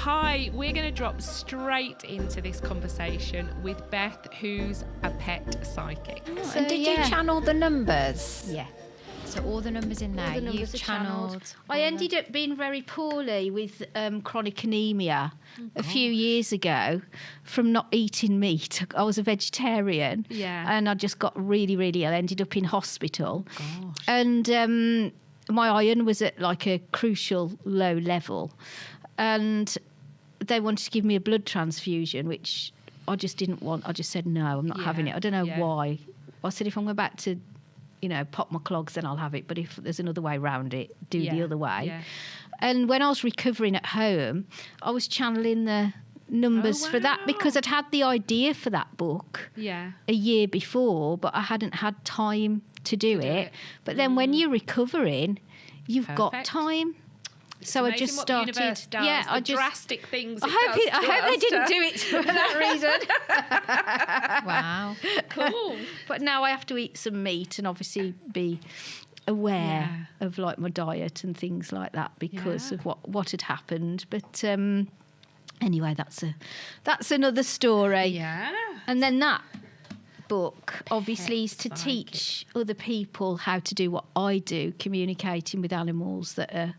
Hi, we're going to drop straight into this conversation with Beth, who's a pet psychic. So, and did you channel the numbers? Yeah. So all the numbers in there, you've channeled. I ended up being very poorly with chronic anemia a few years ago from not eating meat. I was a vegetarian, and I just got really, really ill. I ended up in hospital, and my iron was at like a crucial low level, and they wanted to give me a blood transfusion, which I just didn't want. I just said no, I'm not having it. I don't know why. I said if I'm about to pop my clogs, then I'll have it. But if there's another way around it, do the other way. Yeah. And when I was recovering at home, I was channeling the numbers for that because I'd had the idea for that book a year before, but I hadn't had time to do it. But then when you're recovering, you've got time. So I just started. Does, I just drastic things. I hope they didn't do it for that reason. Wow, cool. But now I have to eat some meat and obviously be aware of like my diet and things like that because of what had happened. But anyway, that's another story. Yeah. And then that book obviously is to teach other people how to do what I do, communicating with animals that are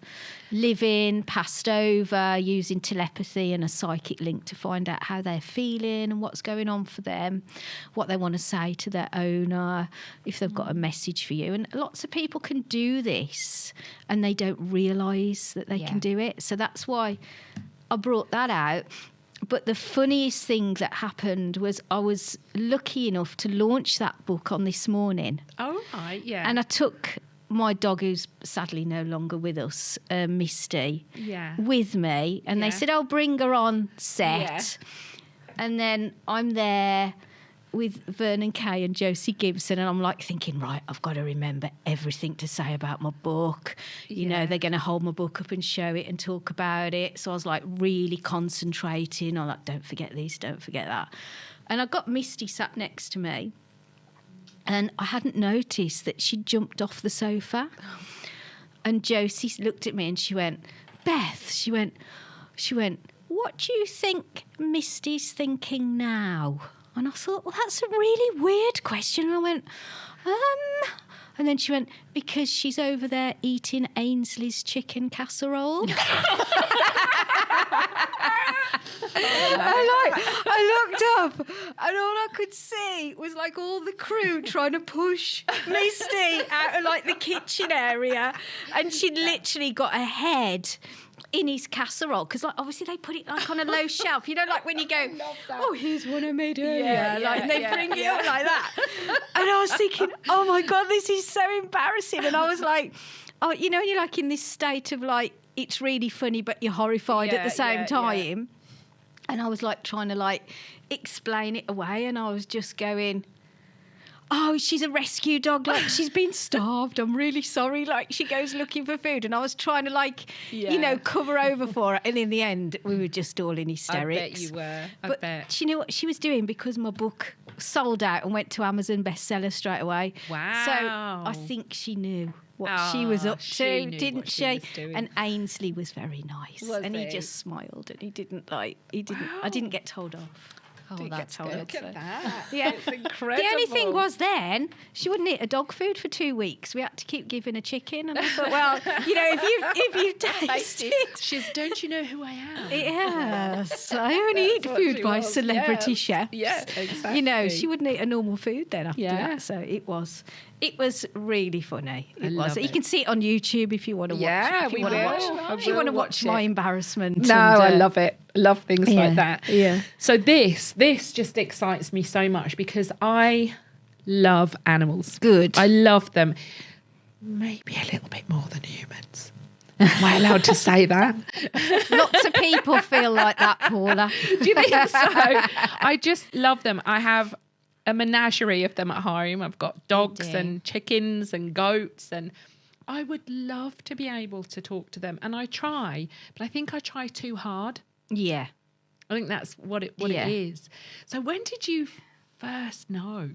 living, passed over, using telepathy and a psychic link to find out how they're feeling and what's going on for them, what they want to say to their owner, if they've got a message for you. And lots of people can do this and they don't realise that they can do it. So that's why I brought that out. But the funniest thing that happened was I was lucky enough to launch that book on This Morning. Oh, right, yeah. And I took my dog, who's sadly no longer with us, Misty, with me. And they said, bring her on set. Yeah. And then I'm there with Vernon Kay and Josie Gibson, and I'm like thinking, right, I've got to remember everything to say about my book. You know, they're going to hold my book up and show it and talk about it. So I was like really concentrating on like, don't forget this, don't forget that. And I got Misty sat next to me, and I hadn't noticed that she'd jumped off the sofa. And Josie looked at me and she went, Beth, she went, what do you think Misty's thinking now? And I thought, well, that's a really weird question. And I went, and then she went, because she's over there eating Ainsley's chicken casserole. I looked up and all I could see was like all the crew trying to push Misty out of like the kitchen area, and she'd literally got a head in his casserole, because like obviously they put it like on a low shelf, like when you go, oh, here's one I made earlier, and they bring it up like that. And I was thinking, oh my God, this is so embarrassing. And I was like, oh, you're like in this state of like, it's really funny but you're horrified at the same time. And I was like trying to like explain it away, and I was just going, oh, she's a rescue dog, like she's been starved, I'm really sorry, like she goes looking for food. And I was trying to like, cover over for her. And in the end, we were just all in hysterics. I bet you were. But do you know what she was doing? Because my book sold out and went to Amazon bestseller straight away. Wow. So I think she knew what she was up to, didn't she? And Ainsley was very nice. He just smiled, and he didn't. I didn't get told off. Oh, that's good. Look at that. Yeah. It's incredible. The only thing was then she wouldn't eat a dog food for 2 weeks. We had to keep giving her chicken, and I thought, well, if you tasted, she's, don't you know who I am? Yes, I only eat food by celebrity chefs. Yeah, exactly. She wouldn't eat a normal food then after that. So it was really funny. It was. You can see it on YouTube if you want to watch. Yeah, we will. If you want to watch my embarrassment. No, I love it. Love things like that. Yeah. So this just excites me so much because I love animals. Good. I love them. Maybe a little bit more than humans. Am I allowed to say that? Lots of people feel like that, Paula. Do you think so? I just love them. I have a menagerie of them at home. I've got dogs and chickens and goats, and I would love to be able to talk to them. And I try, but I think I try too hard. Yeah. I think that's what it is. So when did you first know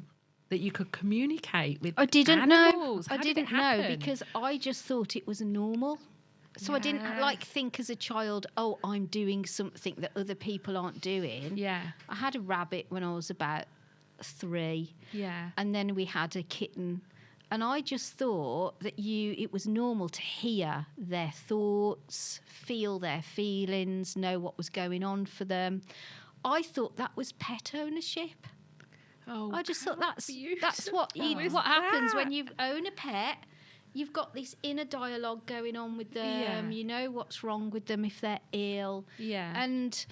that you could communicate with animals? I didn't know because I just thought it was normal. So I didn't think as a child, oh, I'm doing something that other people aren't doing. Yeah. I had a rabbit when I was about 3. Yeah. And then we had a kitten. And I just thought that it was normal to hear their thoughts, feel their feelings, know what was going on for them. I thought that was pet ownership. Oh, I just thought that's what happens when you own a pet. You've got this inner dialogue going on with them. Yeah. You know what's wrong with them if they're ill. Yeah. And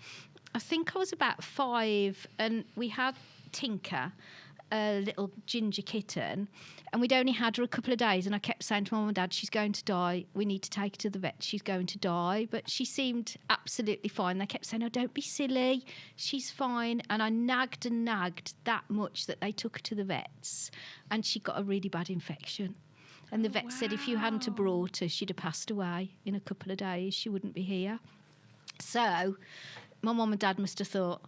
I think I was about 5, and we had Tinker, a little ginger kitten, and we'd only had her a couple of days, and I kept saying to Mum and Dad, she's going to die, we need to take her to the vet, she's going to die. But she seemed absolutely fine. They kept saying, oh, don't be silly, she's fine. And I nagged and nagged that much that they took her to the vets, and she got a really bad infection. And the vet said if you hadn't have brought her, she'd have passed away in a couple of days. She wouldn't be here. So my mum and dad must have thought,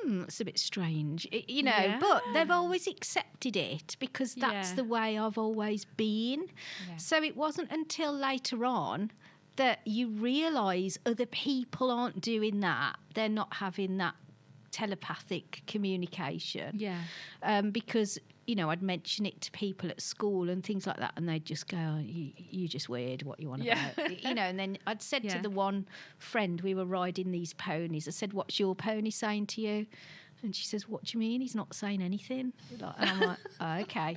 it's a bit strange, but they've always accepted it because that's the way I've always been. Yeah. So it wasn't until later on that you realise other people aren't doing that. They're not having that telepathic communication. Yeah. Because I'd mention it to people at school and things like that, and they'd just go, oh, you're just weird, what you want about? And then I'd said to the one friend, we were riding these ponies, I said, what's your pony saying to you? And she says, what do you mean? He's not saying anything. And I'm like, oh, okay.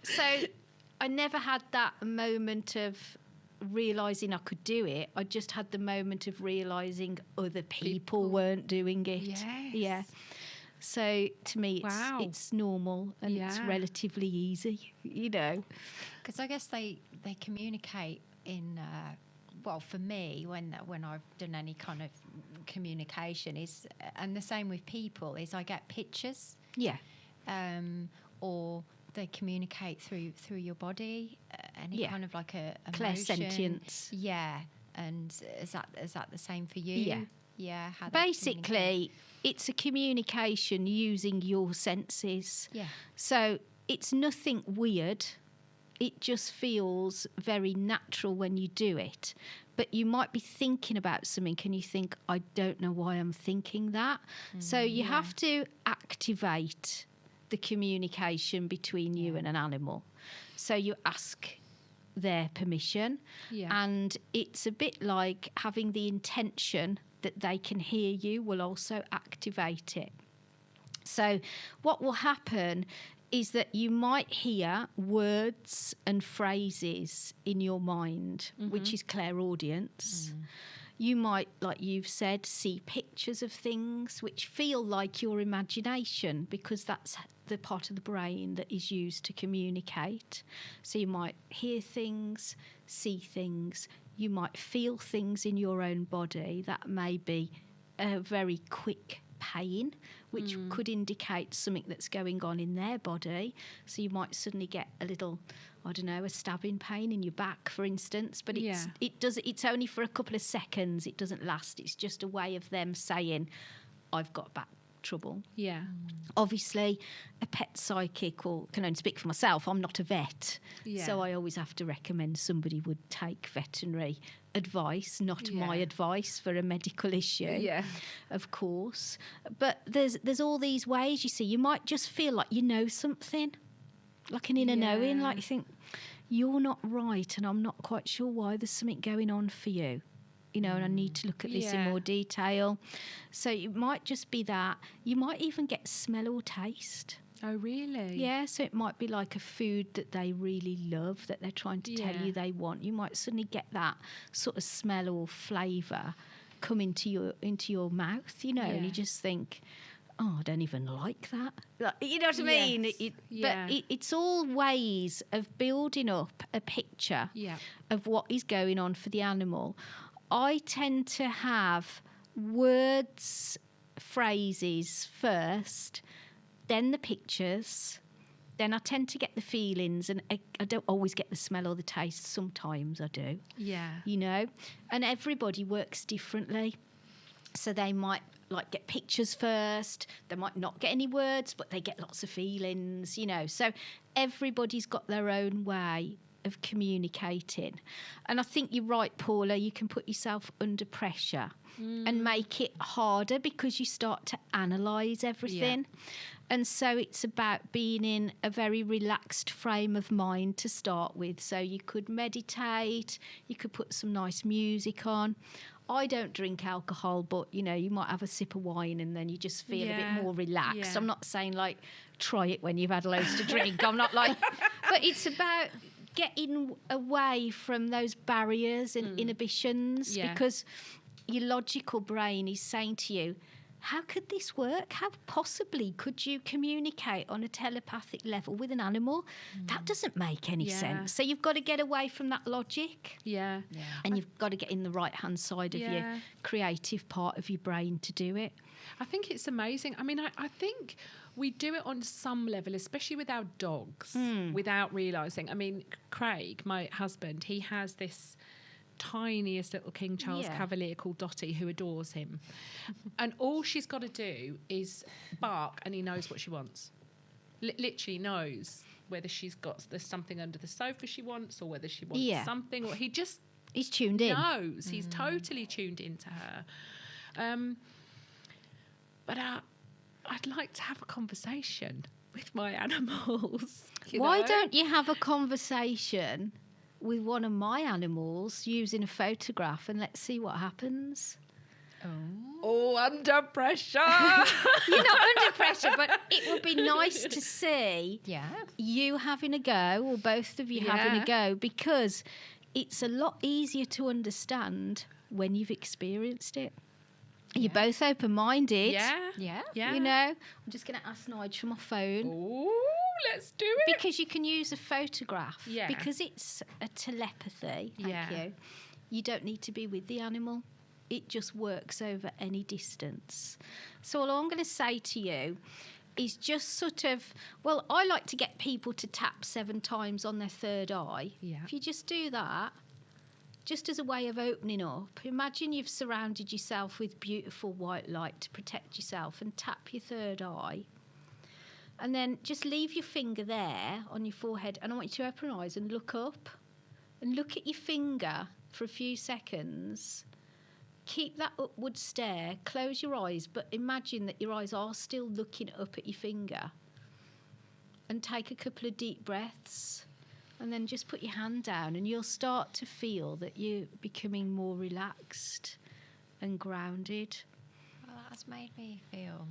So I never had that moment of realising I could do it. I just had the moment of realising other people weren't doing it. Yes. Yeah. So to me, it's normal and it's relatively easy, Because I guess they communicate in, for me, when I've done any kind of communication is, and the same with people, is I get pictures. Yeah. Or they communicate through your body, any kind of like a emotion. Clairsentience. Yeah. And is that the same for you? Yeah. Yeah. How basically, it's a communication using your senses. Yeah. So it's nothing weird. It just feels very natural when you do it. But you might be thinking about something and you think, I don't know why I'm thinking that. So you have to activate the communication between you and an animal. So you ask their permission. Yeah. And it's a bit like having the intention that they can hear you will also activate it. So what will happen is that you might hear words and phrases in your mind, which is clairaudience. You might, like you've said, see pictures of things which feel like your imagination, because that's the part of the brain that is used to communicate. So you might hear things, see things, you might feel things in your own body that may be a very quick pain, which could indicate something that's going on in their body. So you might suddenly get a little, a stabbing pain in your back, for instance. But it's only for a couple of seconds. It doesn't last. It's just a way of them saying, I've got back trouble. Yeah. Obviously, a pet psychic, or can only speak for myself, I'm not a vet. Yeah. So I always have to recommend somebody would take veterinary advice, not my advice for a medical issue, of course. But there's all these ways, you see. You might just feel like you know something, like an inner knowing, like you think, you're not right and I'm not quite sure why, there's something going on for you. And I need to look at this in more detail. So it might just be that. You might even get smell or taste. Oh, really? Yeah, so it might be like a food that they really love, that they're trying to tell you they want. You might suddenly get that sort of smell or flavour come into your mouth, and you just think, oh, I don't even like that. You know what I mean? But it's all ways of building up a picture of what is going on for the animal. I tend to have words, phrases first, then the pictures, then I tend to get the feelings, and I don't always get the smell or the taste. Sometimes I do. Yeah. And everybody works differently. So they might get pictures first. They might not get any words, but they get lots of feelings, So everybody's got their own way of communicating. And I think you're right, Paula, you can put yourself under pressure and make it harder because you start to analyse everything. Yeah. And so it's about being in a very relaxed frame of mind to start with. So you could meditate, you could put some nice music on. I don't drink alcohol, but, you know, you might have a sip of wine and then you just feel a bit more relaxed. Yeah. I'm not saying, like, try it when you've had loads to drink. I'm not like... But it's about getting away from those barriers and inhibitions because your logical brain is saying to you, how could this work? How possibly could you communicate on a telepathic level with an animal? That doesn't make any sense. So you've got to get away from that logic. Yeah. And you've got to get in the right-hand side of your creative part of your brain to do it. I think it's amazing. I mean, I think we do it on some level, especially with our dogs, without realising. I mean, Craig, my husband, he has this tiniest little King Charles Cavalier called Dottie who adores him. And all she's got to do is bark and he knows what she wants. Literally knows whether there's something under the sofa she wants or whether she wants something. Or he's tuned in. Knows. He's totally tuned into her. But I'd like to have a conversation with my animals. Why don't you have a conversation with one of my animals using a photograph and let's see what happens? Oh, under pressure. You're not under pressure, but it would be nice to see you having a go or both of you having a go because it's a lot easier to understand when you've experienced it. You're both open-minded. Yeah. You know, I'm just going to ask Nigel from my phone. Ooh, let's do it. Because you can use a photograph. Yeah. Because it's a telepathy. Thank you. You don't need to be with the animal. It just works over any distance. So all I'm going to say to you is just sort of, well, I like to get people to tap 7 times on their third eye. Yeah. If you just do that, just as a way of opening up, imagine you've surrounded yourself with beautiful white light to protect yourself and tap your third eye. And then just leave your finger there on your forehead and I want you to open your eyes and look up and look at your finger for a few seconds. Keep that upward stare, close your eyes, but imagine that your eyes are still looking up at your finger. And take a couple of deep breaths. And then just put your hand down and you'll start to feel that you're becoming more relaxed and grounded. Well, that's made me feel...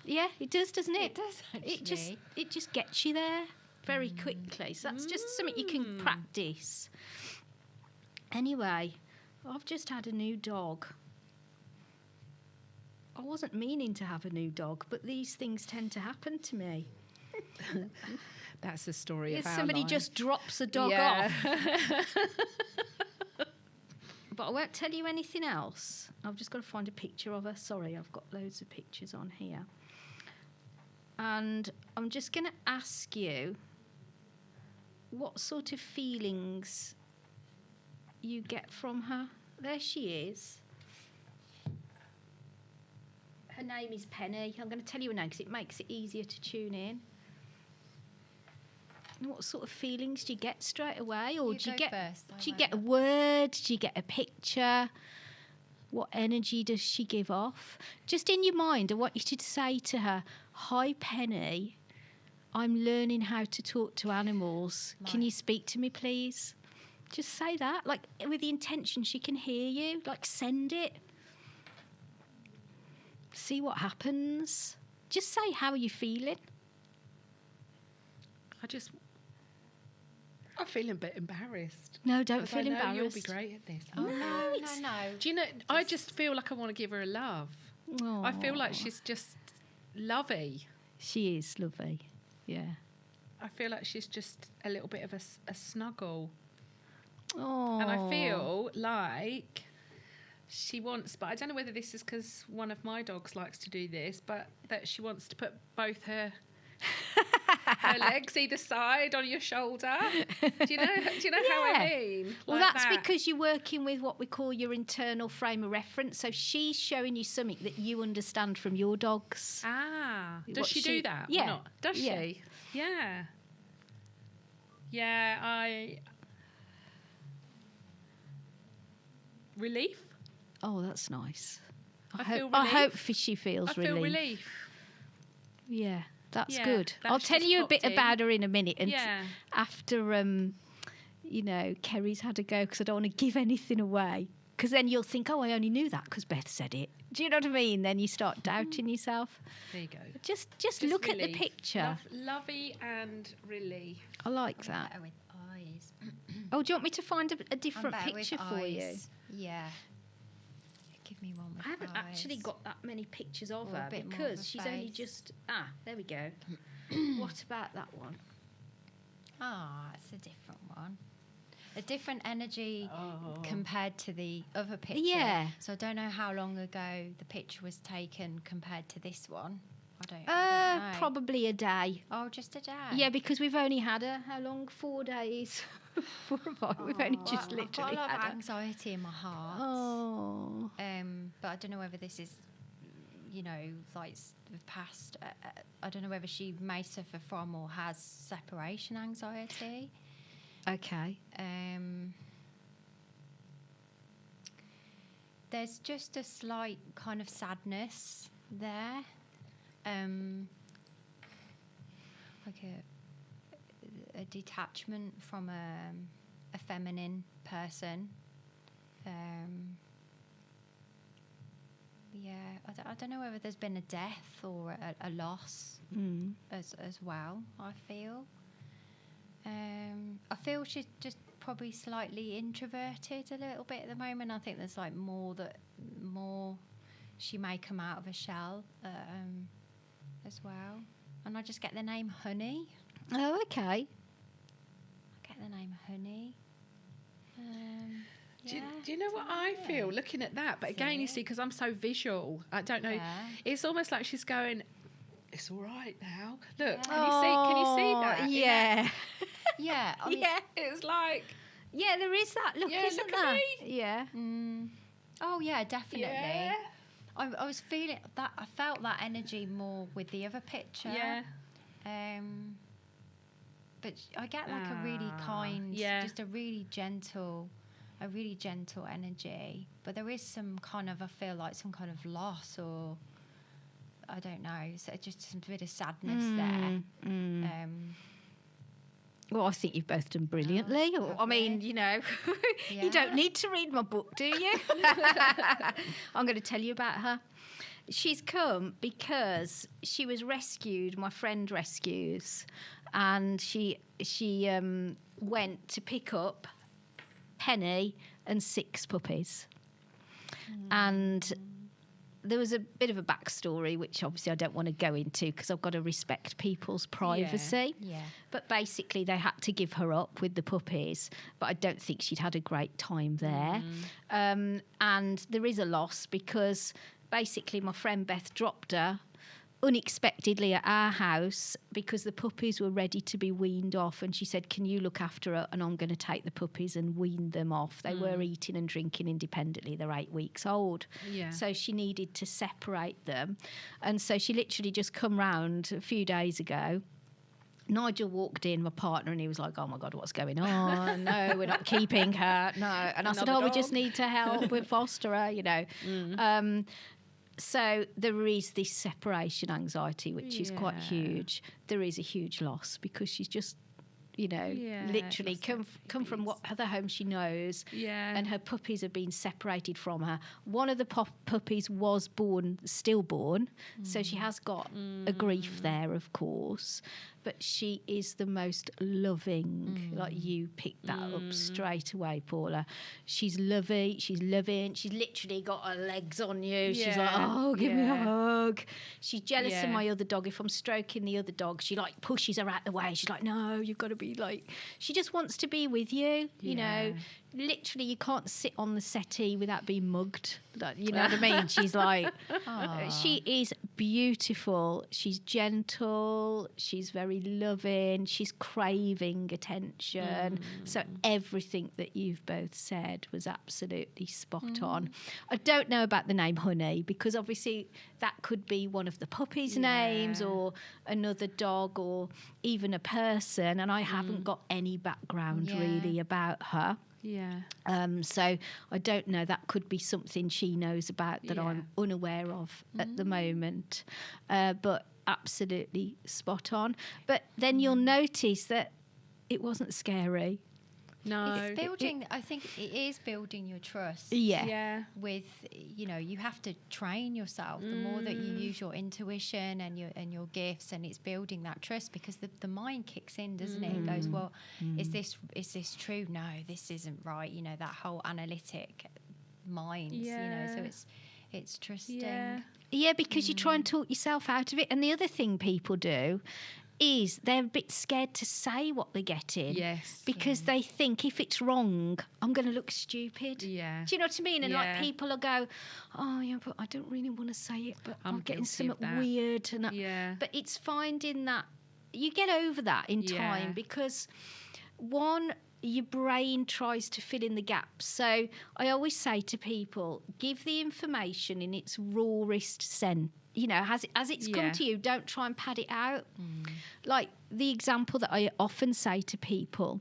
Yeah, it does, doesn't it? It does, actually. It just gets you there very quickly. So that's just something you can practice. Anyway, I've just had a new dog. I wasn't meaning to have a new dog, but these things tend to happen to me. That's the story of our somebody life. Just drops a dog off. But I won't tell you anything else. I've just got to find a picture of her. Sorry, I've got loads of pictures on here. And I'm just going to ask you what sort of feelings you get from her. There she is. Her name is Penny. I'm going to tell you her name because it makes it easier to tune in. What sort of feelings do you get straight away, or do you get a word? Do you get a picture? What energy does she give off? Just in your mind, I want you to say to her, "Hi, Penny. I'm learning how to talk to animals. Can you speak to me, please?" Just say that, like with the intention she can hear you. Like send it. See what happens. Just say, "How are you feeling?" I'm feeling a bit embarrassed. No, don't feel embarrassed. You'll be great at this. Oh, no. Do you know, I just feel like I want to give her a love. Aww. I feel like she's just lovey. She is lovely, yeah. I feel like she's just a little bit of a snuggle. Oh. And I feel like she wants, but I don't know whether this is because one of my dogs likes to do this, but that she wants to put both her legs either side on your shoulder. Do you know how I mean? Well, that's because you're working with what we call your internal frame of reference. So she's showing you something that you understand from your dogs. Ah. Does she do that? Yeah. Or not? Does she? Yeah. Yeah, relief. Oh, that's nice. I feel relief. I hope she feels relief. I feel relief. Yeah, that's Yeah, good. that's I'll tell just you a bit popped in. about her in a minute. And Yeah. after, Kerry's had a go, because I don't want to give anything away. Because then you'll think, oh, I only knew that because Beth said it. Do you know what I mean? Then you start doubting yourself. There you go. Just look relief. at the picture. Lovey and relief. I like that. Better with eyes. Oh, do you want me to find a different I'm better picture with for you? eyes. Yeah. Give me one with I haven't eyes. actually got that many pictures of Or a her bit more of because a she's only face. just... there we go. What about that one? Ah, it's a different one. A different energy compared to the other picture. Yeah. So I don't know how long ago the picture was taken compared to this one. I don't know. Probably a day. Oh, just a day? Yeah, because we've only had her, how long? 4 days? 4 or 5. We've only just I've literally got a lot had of her. anxiety in my heart. Oh. But I don't know whether this is, like the past. I don't know whether she may suffer from or has separation anxiety. Okay. There's just a slight kind of sadness there. Like a detachment from a feminine person. I don't know whether there's been a death or a loss as well, I feel. I feel she's just probably slightly introverted a little bit at the moment. I think there's like more she may come out of a shell as well. And I just get the name Honey. Oh, okay. I get the name Honey. Do you know what I feel looking at that? But again, you see, because I'm so visual, I don't know. Yeah. It's almost like she's going, it's all right now. Look, can you see that? Yeah. Yeah. I mean, It's like... Yeah, there is that look, isn't look there? at me. Yeah. Oh, yeah, definitely. Yeah. I was feeling that. I felt that energy more with the other picture. Yeah. But I get like a really kind, just a really gentle energy. But there is some kind of, I feel like some kind of loss, or I don't know. So just some bit of sadness there. Well, I think you've both done brilliantly. I mean, you don't need to read my book, do you? I'm going to tell you about her. She's come because she was rescued. My friend rescues, and she went to pick up Penny and 6 puppies, and there was a bit of a backstory, which obviously I don't want to go into because I've got to respect people's privacy. Yeah. But basically, they had to give her up with the puppies, but I don't think she'd had a great time there. And there is a loss because basically my friend Beth dropped her unexpectedly at our house because the puppies were ready to be weaned off, and she said, can you look after her and I'm going to take the puppies and wean them off. They were eating and drinking independently. They're 8 weeks old. So she needed to separate them, and so she literally just come round a few days ago. Nigel walked in, my partner, and he was like, oh my God, what's going on? No, we're not keeping her. No. And I said, we just need to help with foster her, So there is this separation anxiety, which is quite huge. There is a huge loss because she's just, literally come from what other home she knows. Yeah. And her puppies have been separated from her. One of the puppies was stillborn. So she has got a grief there, of course. But she is the most loving. Like, you picked that up straight away, Paula. She's loving. She's literally got her legs on you. She's like, oh, give me a hug. She's jealous of my other dog. If I'm stroking the other dog, she like pushes her out the way. She's like, no, you've got to be like... She just wants to be with you, you know. literally, you can't sit on the settee without being mugged. You know what I mean? She's like, she is beautiful. She's gentle. She's very loving. She's craving attention. So everything that you've both said was absolutely spot on. I don't know about the name Honey, because obviously that could be one of the puppies' names or another dog or even a person. And I haven't got any background really about her. Yeah. So I don't know. That could be something she knows about that I'm unaware of at the moment. But absolutely spot on. But then you'll notice that it wasn't scary. No. It's building, I think it is building your trust. Yeah. With, you know, you have to train yourself. The more that you use your intuition and your gifts, and it's building that trust, because the mind kicks in, doesn't it? It goes, well, is this true? No, this isn't right. You know, that whole analytic mind, you know, so it's trusting. Yeah, because you try and talk yourself out of it. And the other thing people do is they're a bit scared to say what they're getting. Yes. Because they think if it's wrong, I'm going to look stupid. Yeah. Do you know what I mean? And like people will go, oh, yeah, but I don't really want to say it, but I'm getting something weird. And but it's finding that you get over that in time, because one, your brain tries to fill in the gaps. So I always say to people, give the information in its rawest sense. You know, as it's come to you, don't try and pad it out. Like the example that I often say to people,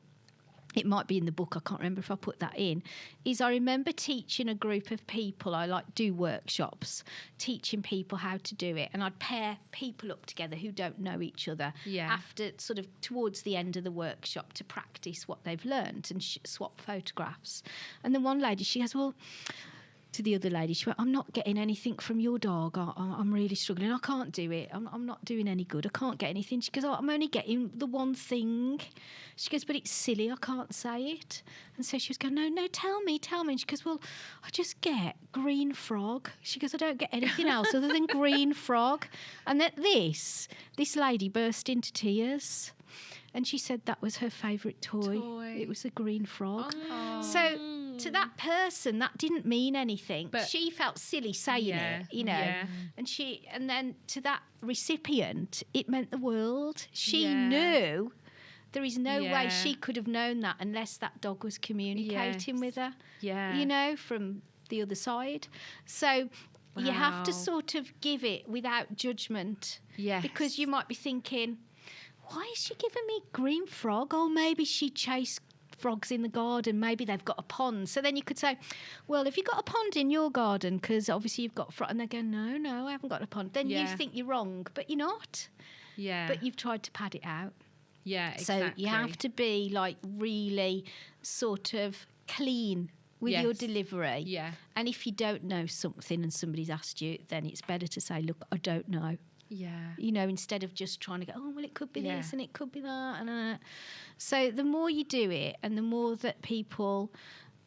it might be in the book, I can't remember if I put that in, is I remember teaching a group of people, I like do workshops, teaching people how to do it, and I'd pair people up together who don't know each other after sort of towards the end of the workshop to practice what they've learned and swap photographs. And then one lady, she goes, well, to the other lady, she went, I'm not getting anything from your dog. I'm really struggling. I can't do it. I'm not doing any good. I can't get anything. She goes, I'm only getting the one thing. She goes, but it's silly. I can't say it. And so she was going, no, tell me. And she goes, well, I just get green frog. She goes, I don't get anything else other than green frog. And at this lady burst into tears. And she said that was her favourite toy. It was a green frog. Oh. So to that person, that didn't mean anything. But she felt silly saying it, you know. Yeah. And then to that recipient, it meant the world. She knew there is no way she could have known that unless that dog was communicating with her. Yeah. You know, from the other side. So you have to sort of give it without judgment. Yes. Because you might be thinking, why is she giving me green frog? Or maybe she chased frogs in the garden. Maybe they've got a pond. So then you could say, well, have you got a pond in your garden? Because obviously you've got frog. And they go, no, I haven't got a pond. Then you think you're wrong, but you're not. Yeah. But you've tried to pad it out. Yeah, exactly. So you have to be like really sort of clean with your delivery. Yeah. And if you don't know something and somebody's asked you, then it's better to say, look, I don't know. Yeah. You know, instead of just trying to go, oh, well, it could be this and it could be that. And so the more you do it and the more that people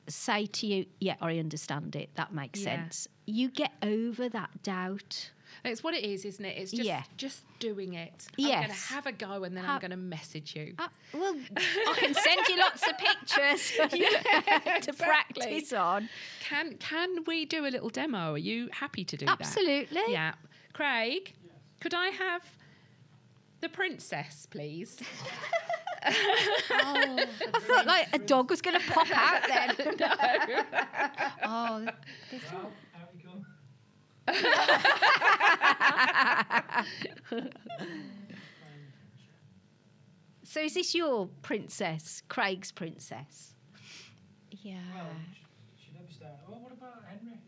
say to you, yeah, I understand it, that makes sense, you get over that doubt. It's what it is, isn't it? It's just doing it. I'm going to have a go and then I'm going to message you. Well, I can send you lots of pictures to practice on. Can we do a little demo? Are you happy to do Absolutely. that? Yeah. Craig, could I have the princess, please? I thought like a dog was going to pop out then. No. This one. Out you go. So is this your princess, Craig's princess? Yeah. Well, should I be starting? Oh, what about Henry?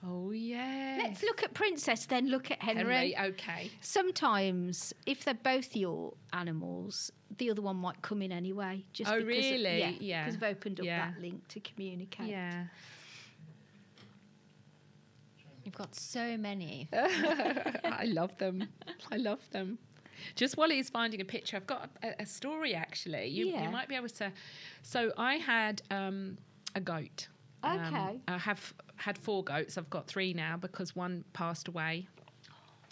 Oh, yeah. Let's look at princess, then look at Henry. Okay. Sometimes, if they're both your animals, the other one might come in anyway. Just because really? Yeah. Because I've opened up that link to communicate. Yeah. You've got so many. I love them. Just while he's finding a picture, I've got a story, actually. You might be able to... So I had a goat. Okay. I have had 4 goats. I've got 3 now because one passed away.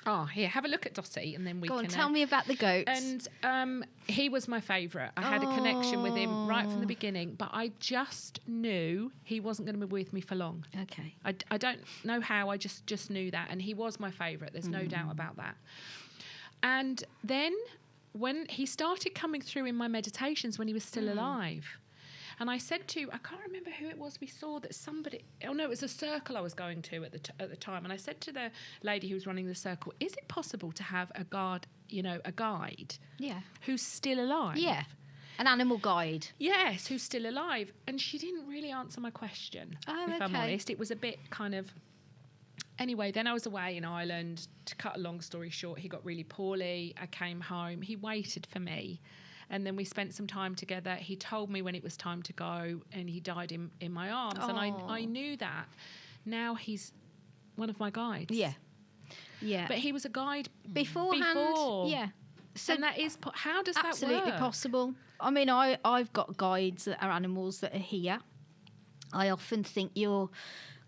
Oh, here, have a look at Dottie, and then we Go can... on, tell me about the goats. And he was my favourite. I had a connection with him right from the beginning, but I just knew he wasn't going to be with me for long. Okay. I don't know how, I just knew that, and he was my favourite. There's no doubt about that. And then when he started coming through in my meditations when he was still alive... And I said to, I can't remember who it was we saw, that somebody, oh no, it was a circle I was going to at the time. And I said to the lady who was running the circle, is it possible to have a guide, Yeah. who's still alive? Yeah. An animal guide. Yes, who's still alive. And she didn't really answer my question, if I'm honest. It was a bit kind of... Anyway, then I was away in Ireland. To cut a long story short, he got really poorly. I came home. He waited for me. And then we spent some time together. He told me when it was time to go, and he died in my arms. Oh. And I knew that. Now he's one of my guides. Yeah. Yeah. But he was a guide beforehand. before. Yeah. So and that is, how does that work? Absolutely possible. I mean, I've got guides that are animals that are here. I often think you're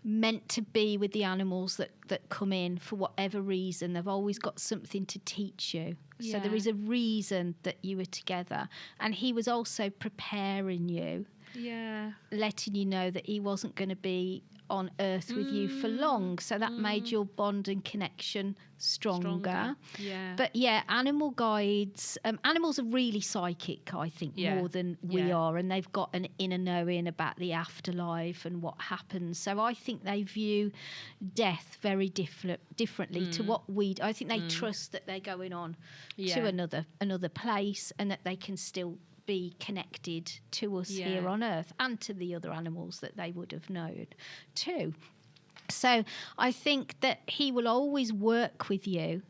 meant to be with the animals that come in for whatever reason. They've always got something to teach you. So there is a reason that you were together. And he was also preparing you. Yeah. Letting you know that he wasn't going to be on earth with you for long. So that made your bond and connection stronger. Yeah. But yeah, animal guides, animals are really psychic, I think, more than we are. And they've got an inner knowing about the afterlife and what happens. So I think they view death very differently to what we do. I think they trust that they're going on to another place, and that they can still be connected to us here on earth and to the other animals that they would have known too. So I think that he will always work with you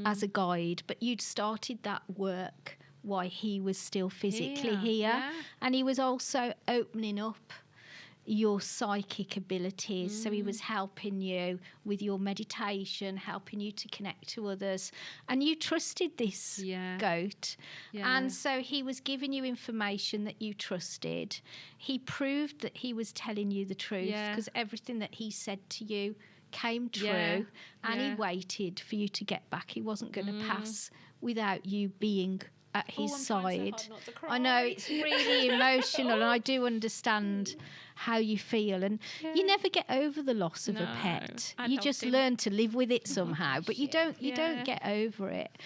as a guide, but you'd started that work while he was still physically here. And he was also opening up your psychic abilities. So he was helping you with your meditation, helping you to connect to others. And you trusted this goat. And so he was giving you information that you trusted. He proved that he was telling you the truth, because everything that he said to you came true. And he waited for you to get back. He wasn't going to pass without you being at his side. So hard not to cry. I know, it's really emotional, and I do understand how you feel. And you never get over the loss of a pet. You just learn to live with it somehow, but you don't get over it.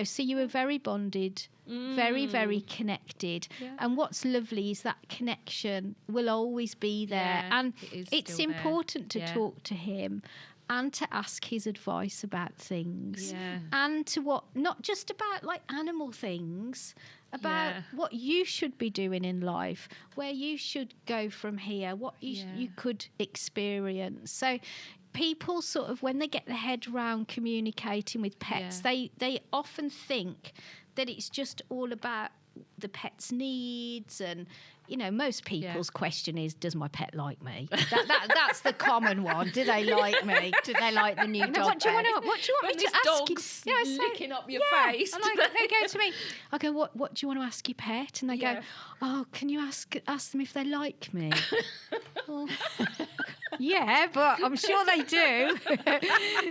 So you were very bonded, very, very connected. And what's lovely is that connection will always be there. And it's important to talk to him and to ask his advice about things, and to not just about like animal things, about what you should be doing in life, where you should go from here, what you could experience. So people sort of, when they get their head around communicating with pets, they often think that it's just all about the pet's needs. And most people's question is, does my pet like me? That's the common one. Do they like me? Do they like the new dog? What do you want me to ask you? Licking up your face. And they go to me. I go, what do you want to ask your pet? And they go, oh, can you ask them if they like me? Well, yeah, but I'm sure they do.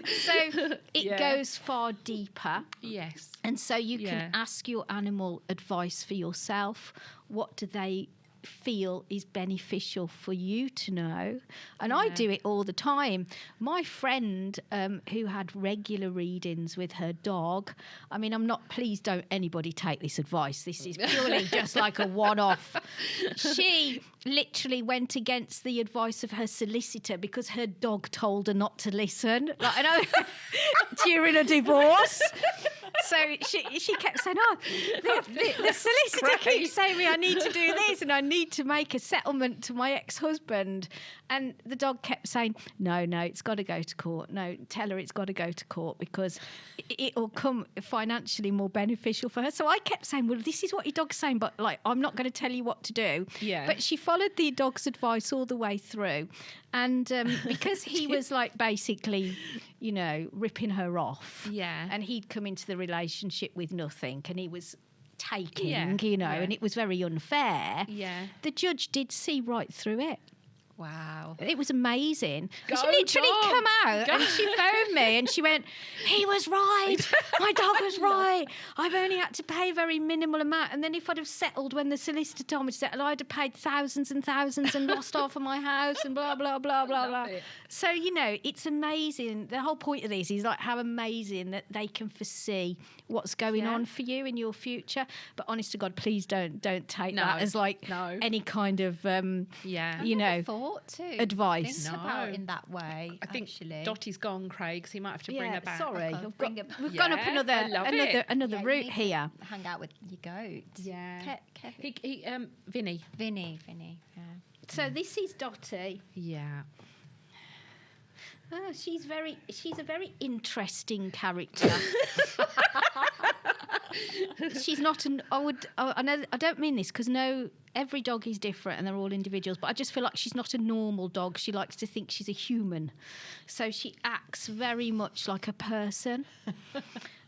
So it goes far deeper. Yes. And so you can ask your animal advice for yourself. What do they feel is beneficial for you to know? And I do it all the time. My friend who had regular readings with her dog, I mean, please don't anybody take this advice. This is purely just like a one-off. She literally went against the advice of her solicitor because her dog told her not to listen. Like, I know, during a divorce. So she kept saying, the solicitor keeps saying to me, I need to do this and I need to make a settlement to my ex-husband. And the dog kept saying, no, it's got to go to court. No, tell her it's got to go to court because it'll come financially more beneficial for her. So I kept saying, well, this is what your dog's saying, but like, I'm not going to tell you what to do. Yeah. But she followed the dog's advice all the way through. And because he was like basically, ripping her off. Yeah. And he'd come into the relationship with nothing and he was taking, and it was very unfair. Yeah. The judge did see right through it. Wow. It was amazing. Go She literally dog. come out and she phoned me and she went, he was right. My dog was right. I've only had to pay a very minimal amount. And then if I'd have settled when the solicitor told me to settle, I'd have paid thousands and thousands and lost half of my house and blah, blah, blah, blah, blah. It. So, you know, it's amazing. The whole point of this is like how amazing that they can foresee what's going on for you in your future. But honest to God, please don't take that as like any kind of, you know, advice. Think about in that way. I think actually. Dottie's gone, Craig, so you might have to bring her back. Sorry, Okay, we've gone up another route you need here. to hang out with your goats. Yeah. Vinny. Vinny. Yeah. So this is Dottie. Yeah. Oh, she's a very interesting character. She's not an. I know. I don't mean this because every dog is different and they're all individuals. But I just feel like she's not a normal dog. She likes to think she's a human, so she acts very much like a person.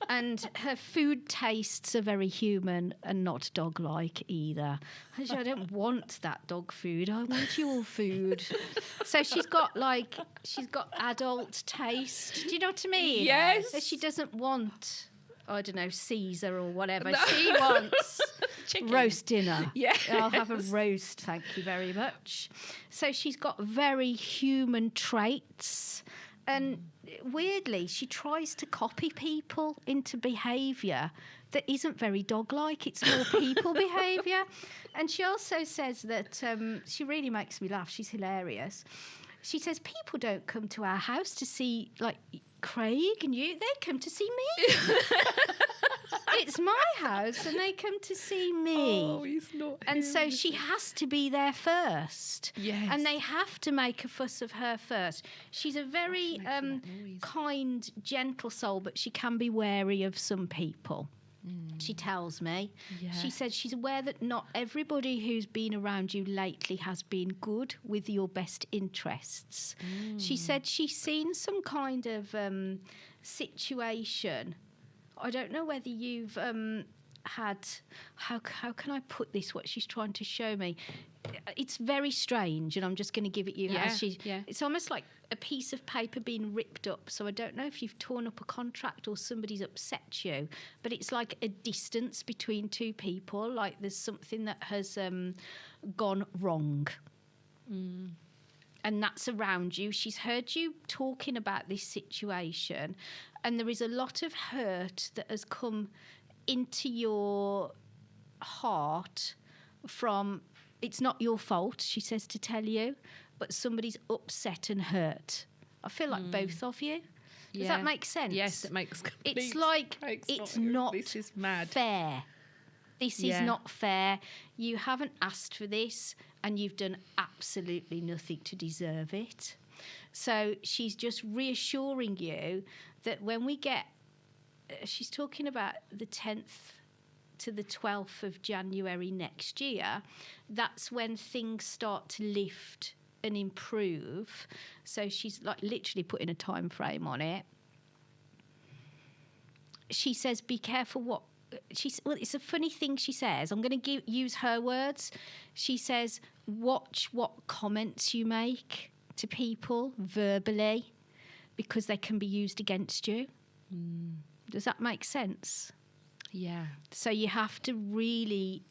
And her food tastes are very human and not dog-like either. I don't want that dog food. I want your food. So she's got adult taste. Do you know what I mean? Yes. So she doesn't want, I don't know, Caesar or whatever. No. She wants roast dinner. Yes. I'll have a roast, thank you very much. So she's got very human traits. And weirdly, she tries to copy people into behaviour that isn't very dog-like. It's more people behaviour. And she also says that, she really makes me laugh. She's hilarious. She says, people don't come to our house to see, like, Craig and you. They come to see me. It's my house and they come to see me. Oh, he's not. And so she has to be there first. Yes. And they have to make a fuss of her first. She's a very kind, gentle soul, but she can be wary of some people. She tells me. Yeah. She said she's aware that not everybody who's been around you lately has been good with your best interests. She said she's seen some kind of situation. I don't know whether you've had... How can I put this, what she's trying to show me? It's very strange, and I'm just going to give it you. It's almost like a piece of paper being ripped up. So I don't know if you've torn up a contract or somebody's upset you, but it's like a distance between two people, like there's something that has gone wrong. And that's around you. She's heard you talking about this situation, and there is a lot of hurt that has come into your heart from... It's not your fault, she says to tell you, but somebody's upset and hurt. I feel like both of you. Does that make sense? Yes, it makes complete sense. It's like, it's not this is mad. Fair. This is not fair. You haven't asked for this and you've done absolutely nothing to deserve it. So she's just reassuring you that when we get... she's talking about the 10th to the 12th of January next year. That's when things start to lift and improve. So she's like literally putting a time frame on it. She says, be careful what... Well, it's a funny thing she says. I'm going to use her words. She says, watch what comments you make to people verbally because they can be used against you. Does that make sense? Yeah. So you have to really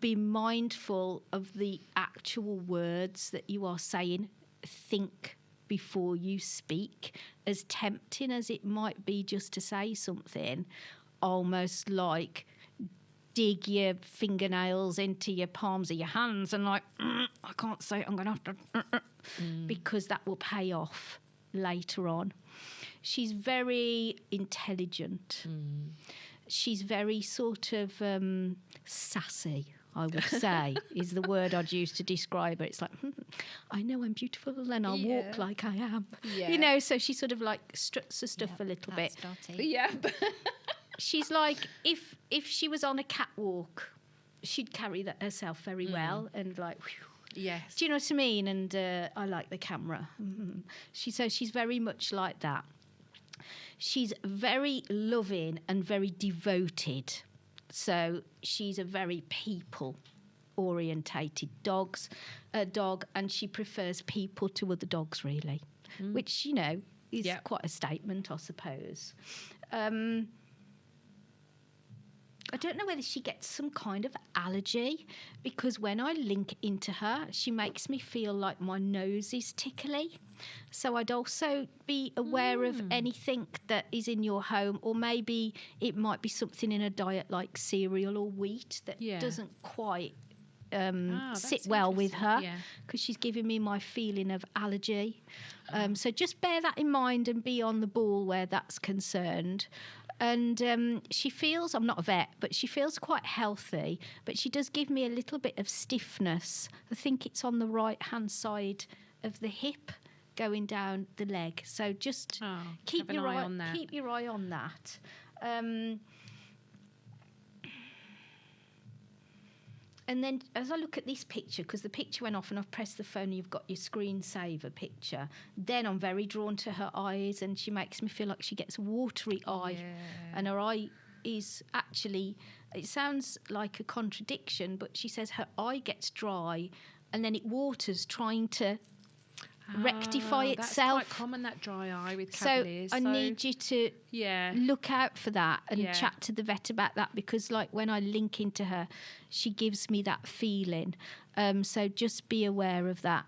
be mindful of the actual words that you are saying. Think before you speak. As tempting as it might be just to say something, almost like dig your fingernails into your palms of your hands and like, I can't say it, I'm going to have to... because that will pay off later on. She's very intelligent. She's very sort of sassy, I would say, is the word I'd use to describe her. It's like, I know I'm beautiful and I'll walk like I am. Yeah. You know, so she sort of like struts her stuff a little bit. Yeah. She's like, if she was on a catwalk, she'd carry that herself very well and like... Whew. Yes. Do you know what I mean? And I like the camera. So she's very much like that. She's very loving and very devoted. So she's a very people orientated dog, and she prefers people to other dogs, really, which, is quite a statement, I suppose. I don't know whether she gets some kind of allergy, because when I link into her, she makes me feel like my nose is tickly. So I'd also be aware of anything that is in your home, or maybe it might be something in a diet like cereal or wheat that doesn't quite sit well with her, because she's giving me my feeling of allergy. So just bear that in mind and be on the ball where that's concerned. And she feels, I'm not a vet, but she feels quite healthy, but she does give me a little bit of stiffness. I think it's on the right-hand side of the hip going down the leg. So just keep your eye on that. Keep your eye on that. And then as I look at this picture, because the picture went off and I've pressed the phone and you've got your screensaver picture, then I'm very drawn to her eyes, and she makes me feel like she gets a watery eye. And her eye is actually, it sounds like a contradiction, but she says her eye gets dry and then it waters trying to rectify itself. That's quite common, that dry eye with Cavaliers. So I need you to look out for that and chat to the vet about that, because like when I link into her, she gives me that feeling. So just be aware of that.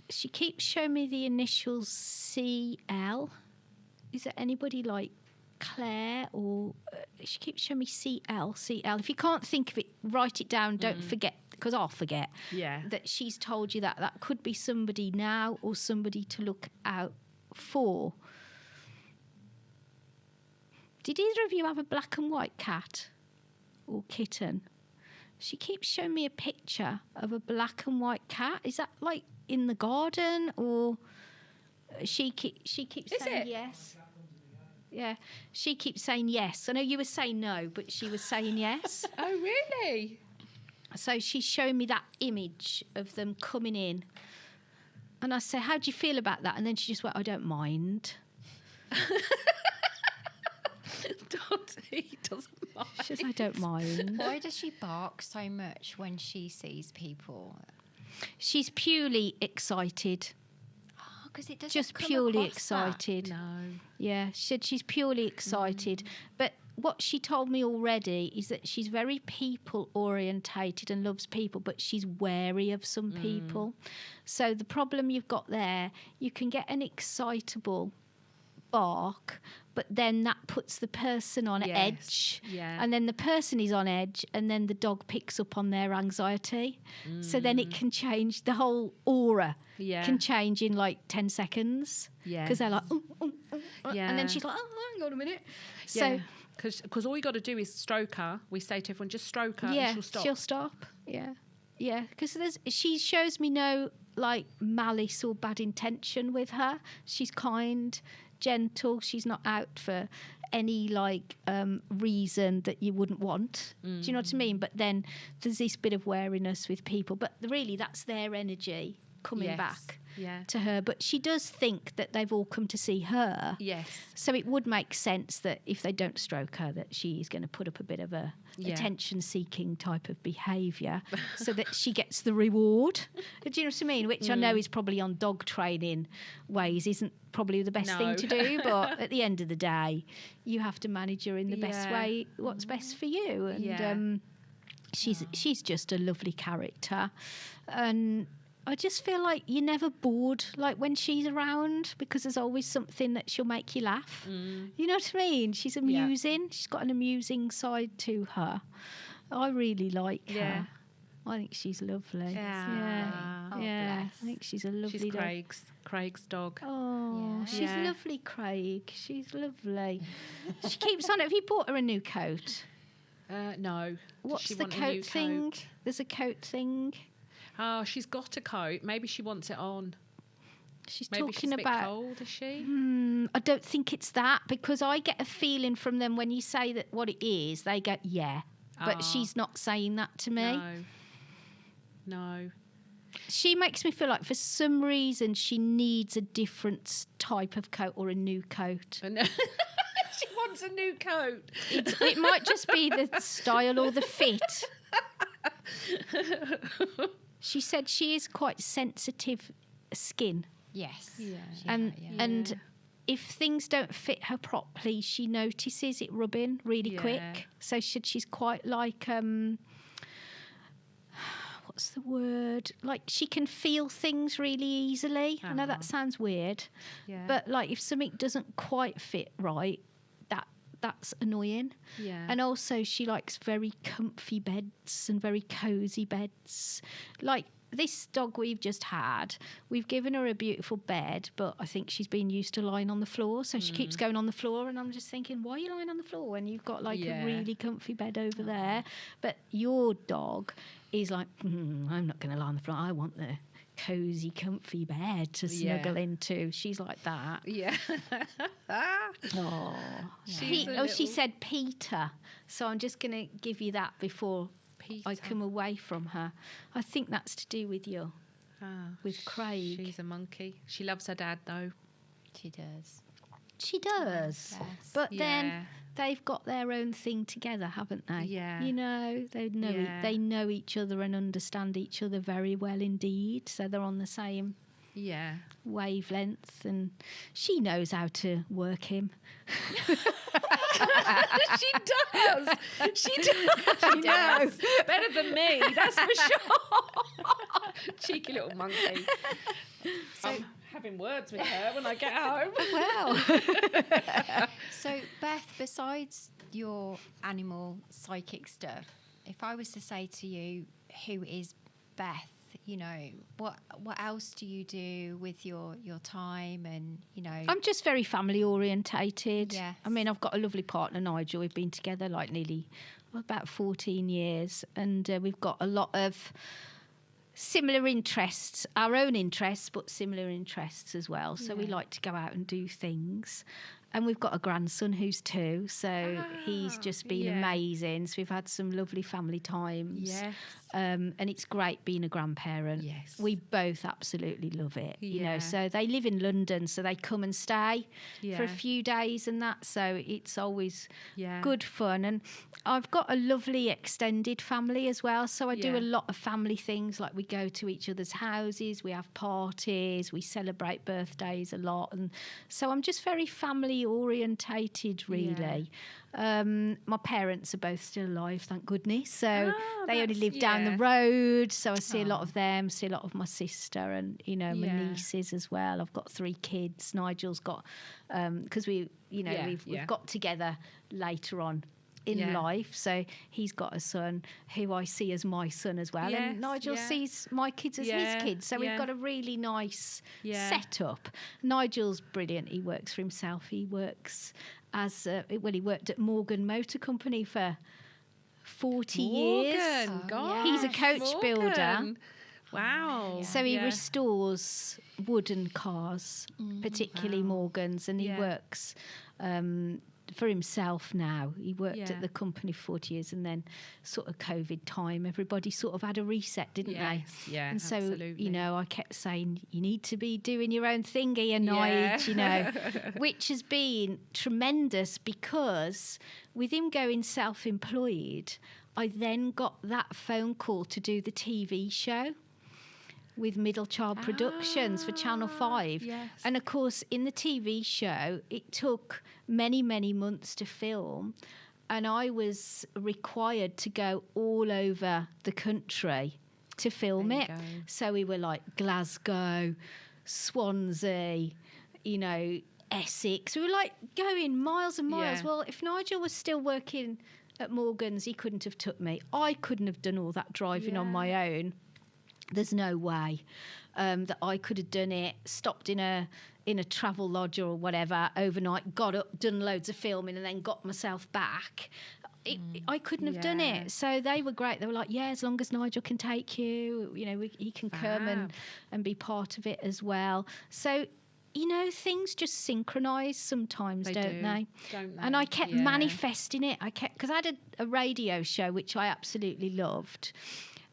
She keeps showing me the initials CL. Is there anybody like Claire, or she keeps showing me CL. If you can't think of it, write it down. Don't forget, because I'll forget that she's told you that. That could be somebody now or somebody to look out for. Did either of you have a black and white cat or kitten? She keeps showing me a picture of a black and white cat. Is that like in the garden, or she keeps saying yes? Yeah, she keeps saying yes. I know you were saying no, but she was saying yes. Oh, really? So she's showing me that image of them coming in. And I say, how do you feel about that? And then she just went, I don't mind. He doesn't mind. She says, I don't mind. Why does she bark so much when she sees people? She's purely excited. Because it doesn't just come purely across excited. That. No. Yeah, she said she's purely excited. But what she told me already is that she's very people orientated and loves people, but she's wary of some people. So the problem you've got there, you can get an excitable bark, but then that puts the person on edge, and then the person is on edge, and then the dog picks up on their anxiety. So then it can change, the whole aura can change in like 10 seconds, because they're like and then she's like, oh, hang on a minute. So because all you got to do is stroke her. We say to everyone, just stroke her and she'll stop. Because she shows me no like malice or bad intention with her. She's kind, gentle. She's not out for any like reason that you wouldn't want. Do you know what I mean? But then there's this bit of wariness with people, but really that's their energy coming back to her. But she does think that they've all come to see her. So it would make sense that if they don't stroke her, that she is going to put up a bit of a attention-seeking type of behaviour so that she gets the reward. Do you know what I mean? Which I know is probably on dog training ways isn't probably the best thing to do, but at the end of the day, you have to manage her in the best way, what's best for you. And she's just a lovely character. And I just feel like you're never bored, like when she's around, because there's always something that she'll make you laugh. You know what I mean? She's amusing. She's got an amusing side to her. I really like her. I think she's lovely. I think she's a lovely She's dog. Craig's dog. Oh, she's lovely, Craig. She's lovely. She keeps on. Have you bought her a new coat? No. What's the coat thing? There's a coat thing. Oh, she's got a coat. Maybe she wants it on. Maybe talking she's a bit about cold, is she? I don't think it's that, because I get a feeling from them when you say that what it is, they go, but she's not saying that to me. No. She makes me feel like for some reason she needs a different type of coat or a new coat. She wants a new coat. It might just be the style or the fit. She said she is quite sensitive skin. Yes. Yeah. And if things don't fit her properly, she notices it rubbing really quick. So she's quite like what's the word? Like she can feel things really easily. I know that sounds weird, but like if something doesn't quite fit right, that's annoying. Yeah. And also she likes very comfy beds and very cozy beds. Like this dog we've just had, we've given her a beautiful bed, but I think she's been used to lying on the floor, so she keeps going on the floor, and I'm just thinking, why are you lying on the floor when you've got like a really comfy bed over there? But your dog is like, I'm not going to lie on the floor. I want the cozy, comfy bed to snuggle into. She's like that. Yeah. She said Peter. So I'm just going to give you that before I come away from her. I think that's to do with you, with Craig. She's a monkey. She loves her dad, though. She does. She does. Yes. But then they've got their own thing together, haven't they? Yeah. You know, they know each other and understand each other very well indeed. So they're on the same wavelength, and she knows how to work him. She does. She does. Better than me, that's for sure. Cheeky little monkey. So, I'm having words with her when I get home. Wow. So, Beth, besides your animal psychic stuff, if I was to say to you, who is Beth? You know, what else do you do with your time? And, you know, I'm just very family orientated. Yes. I mean, I've got a lovely partner, Nigel. We've been together like about 14 years, and we've got a lot of similar interests, our own interests, but similar interests as well. So we like to go out and do things. And we've got a grandson who's 2, so he's just been amazing. So we've had some lovely family times. Yes. And it's great being a grandparent. Yes. We both absolutely love it. You know, so they live in London, so they come and stay for a few days and that. So it's always good fun. And I've got a lovely extended family as well. So I do a lot of family things, like we go to each other's houses, we have parties, we celebrate birthdays a lot. And so I'm just very family orientated, really. My parents are both still alive, thank goodness, so they only live down the road, so I see a lot of them, see a lot of my sister, and you know, my nieces as well. I've got 3 kids. Nigel's got because we've got together later on in life, so he's got a son who I see as my son as well, and Nigel sees my kids as his kids, so we've got a really nice setup. Nigel's brilliant. He works for himself. He works as he worked at Morgan Motor Company for 40 years. He's a coach builder. Wow. So he restores wooden cars, particularly Morgans, and he works for himself now. He worked at the company for 40 years, and then sort of COVID time, everybody sort of had a reset, didn't they? Yeah, and so, absolutely. You know, I kept saying, you need to be doing your own thing here, Nige, you know, which has been tremendous, because with him going self-employed, I then got that phone call to do the TV show with Middle Child Productions for Channel 5. Yes. And of course, in the TV show, it took many, many months to film. And I was required to go all over the country to film it. So we were like Glasgow, Swansea, you know, Essex. We were like going miles and miles. Well, if Nigel was still working at Morgan's, he couldn't have took me. I couldn't have done all that driving on my own. There's no way that I could have done it, stopped in a travel lodge or whatever overnight, got up, done loads of filming, and then got myself back. I couldn't have done it. So they were great. They were like, as long as Nigel can take you, you know, he can come and be part of it as well. So, you know, things just synchronise sometimes, don't they? And I kept manifesting it. Because I had a radio show, which I absolutely loved.